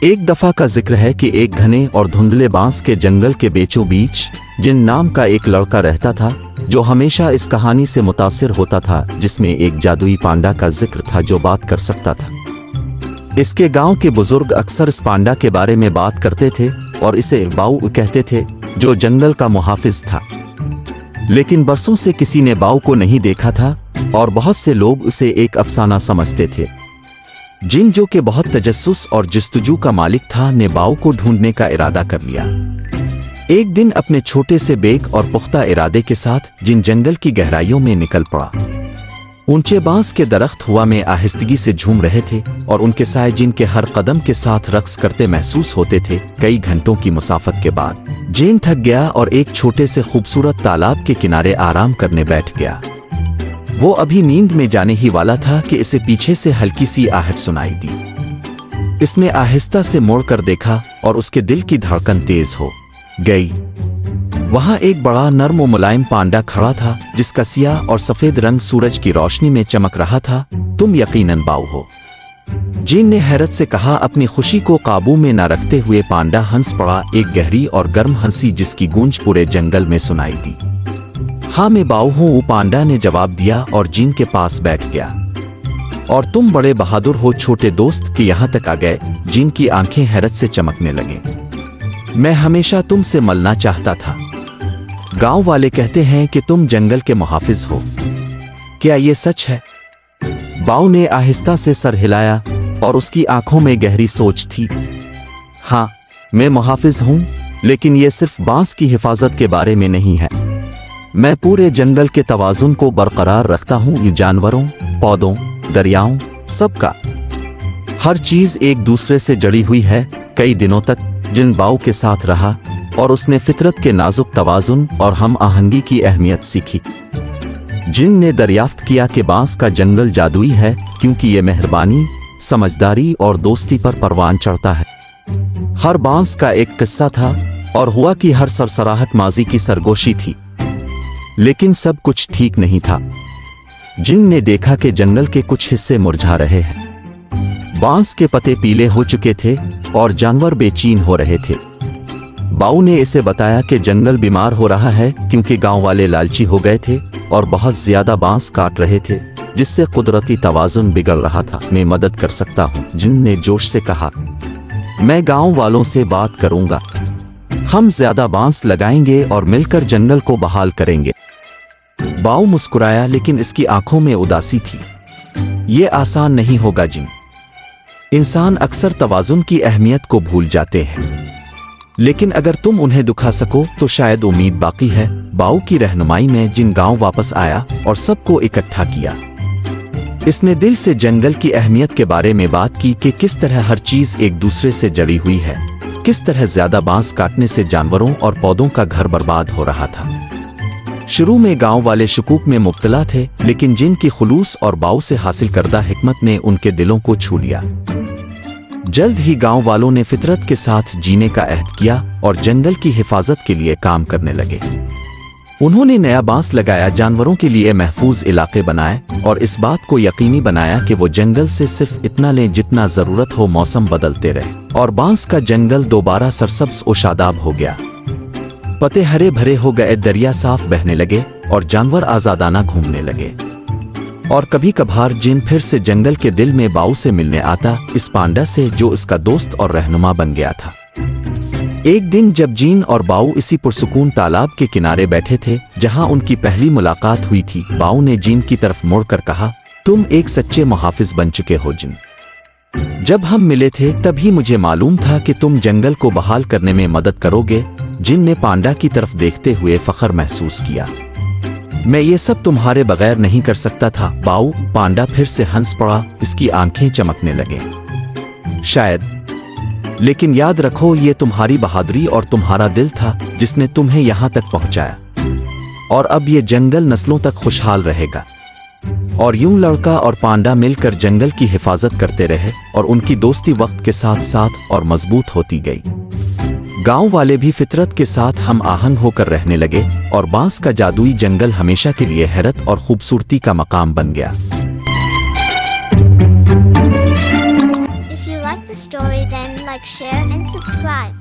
एक दफा का जिक्र है कि एक घने और धुंधले बांस के जंगल के बीचों बीच जिन नाम का एक लड़का रहता था, जो हमेशा इस कहानी से मुतासिर होता था जिसमें एक जादुई पांडा का जिक्र था जो बात कर सकता था। इसके गांव के बुजुर्ग अक्सर इस पांडा के बारे में बात करते थे और इसे बाऊ कहते थे, जो जंगल का मुहाफिज था। लेकिन बरसों से किसी ने बाऊ को नहीं देखा था और बहुत से लोग उसे एक अफसाना समझते थे। जिन जो के बहुत तजस्सुस और जस्तजू का मालिक था ने बाऊ को ढूंढने का इरादा कर लिया। एक दिन अपने छोटे से बेग और पुख्ता इरादे के साथ जिन जंगल की गहराइयों में निकल पड़ा। ऊंचे बांस के दरख्त हवा में आहिस्तगी से झूम रहे थे और उनके साए जिन के हर कदम के साथ रक्स करते महसूस होते थे। कई घंटों की मुसाफत के बाद जिन थक गया और एक छोटे से खूबसूरत तालाब के किनारे आराम करने बैठ गया। वो अभी नींद में जाने ही वाला था कि इसे पीछे से हल्की सी आहट सुनाई दी। इसने आहिस्ता से मुड़कर देखा और उसके दिल की धड़कन तेज हो गई। वहां एक बड़ा नर्म और मुलायम पांडा खड़ा था जिसका सियाह और सफेद रंग सूरज की रोशनी में चमक रहा था। तुम यकीनन बाऊ हो, जिन ने हैरत से कहा। अपनी खुशी को काबू में न रखते हुए पांडा हंस पड़ा, एक गहरी और गर्म हंसी जिसकी गूंज पूरे जंगल में सुनाई दी। हाँ, मैं बाऊ हूं, वो पांडा ने जवाब दिया और जिन के पास बैठ गया। और तुम बड़े बहादुर हो छोटे दोस्त कि यहाँ तक आ गए। जिन की आंखें हैरत से चमकने लगे। मैं हमेशा तुमसे मिलना चाहता था। गांव वाले कहते हैं कि तुम जंगल के मुहाफिज हो, क्या ये सच है? बाऊ ने आहिस्ता से सर हिलाया और उसकी आंखों में गहरी सोच थी। हाँ, मैं मुहाफिज हूं, लेकिन ये सिर्फ बांस की हिफाजत के बारे में नहीं है। मैं पूरे जंगल के तवाजुन को बरकरार रखता हूं। जानवरों, पौधों, दरियाओं, सबका हर चीज एक दूसरे से जड़ी हुई है। कई दिनों तक जिन बाऊ के साथ रहा और उसने फितरत के नाजुक तवाजुन और हम आहंगी की अहमियत सीखी। जिन ने दरियाफ्त किया कि बांस का जंगल जादुई है क्योंकि ये मेहरबानी, समझदारी और दोस्ती पर परवान चढ़ता है। हर बांस का एक किस्सा था और हुआ कि हर सरसराहट माजी की सरगोशी थी। लेकिन सब कुछ ठीक नहीं था। जिन ने देखा कि जंगल के कुछ हिस्से मुरझा रहे हैं। बांस के पत्ते पीले हो चुके थे और जानवर बेचैन हो रहे थे। बाऊ ने इसे बताया कि जंगल बीमार हो रहा है क्योंकि गांव वाले लालची हो गए थे और बहुत ज्यादा बांस काट रहे थे, जिससे कुदरती तवाजुन बिगड़ रहा था। मैं मदद कर सकता हूं, जिन ने जोश से कहा। मैं गांव वालों से बात करूंगा, हम ज्यादा बांस लगाएंगे और मिलकर जंगल को बहाल करेंगे। बाऊ मुस्कुराया, लेकिन इसकी आंखों में उदासी थी। ये आसान नहीं होगा जिन। इंसान अक्सर तवाजुन की अहमियत को भूल जाते हैं, लेकिन अगर तुम उन्हें दुखा सको तो शायद उम्मीद बाकी है। बाऊ की रहनुमाई में जिन गांव वापस आया और सबको इकट्ठा किया। इसने दिल से जंगल की अहमियत के बारे में बात की कि किस तरह हर चीज एक दूसरे से जड़ी हुई है, किस तरह ज्यादा बांस काटने से जानवरों और पौधों का घर बर्बाद हो रहा था। शुरू में गांव वाले शकूक में मुब्तला थे, लेकिन जिन की खुलूस और बाऊ से हासिल करदा हिकमत ने उनके दिलों को छू लिया। जल्द ही गांव वालों ने फितरत के साथ जीने का अहद किया और जंगल की हिफाजत के लिए काम करने लगे। उन्होंने नया बांस लगाया, जानवरों के लिए महफूज इलाके बनाए और इस बात को यकीनी बनाया कि वो जंगल से सिर्फ इतना लें जितना जरूरत हो। मौसम बदलते रहे और बांस का जंगल दोबारा सरसब्ज और शादाब हो गया। पत्ते हरे भरे हो गए, दरिया साफ बहने लगे और जानवर आजादाना घूमने लगे। और कभी कभार जिन फिर से जंगल के दिल में बाऊ से मिलने आता, इस पांडा से जो इसका दोस्त और रहनुमा बन गया था। एक दिन जब जिन और बाऊ इसी पुरसुकून तालाब के किनारे बैठे थे जहां उनकी पहली मुलाकात हुई थी, बाऊ ने जिन की तरफ मुड़कर कहा, तुम एक सच्चे मुहाफिज बन चुके हो जिन। जब हम मिले थे तभी मुझे मालूम था कि तुम जंगल को बहाल करने में मदद करोगे। जिन ने पांडा की तरफ देखते हुए फख्र महसूस किया। मैं ये सब तुम्हारे बगैर नहीं कर सकता था बाऊ। पांडा फिर से हंस पड़ा, इसकी आंखें चमकने लगे। शायद, लेकिन याद रखो ये तुम्हारी बहादुरी और तुम्हारा दिल था जिसने तुम्हें यहां तक पहुंचाया। और अब ये जंगल नस्लों तक खुशहाल रहेगा। और यूं लड़का और पांडा मिलकर जंगल की हिफाजत करते रहे और उनकी दोस्ती वक्त के साथ साथ और मजबूत होती गई। गांव वाले भी फितरत के साथ हम आहंग होकर रहने लगे और बांस का जादुई जंगल हमेशा के लिए हैरत और खूबसूरती का मकाम बन गया। If you like this the story, then like, share and subscribe.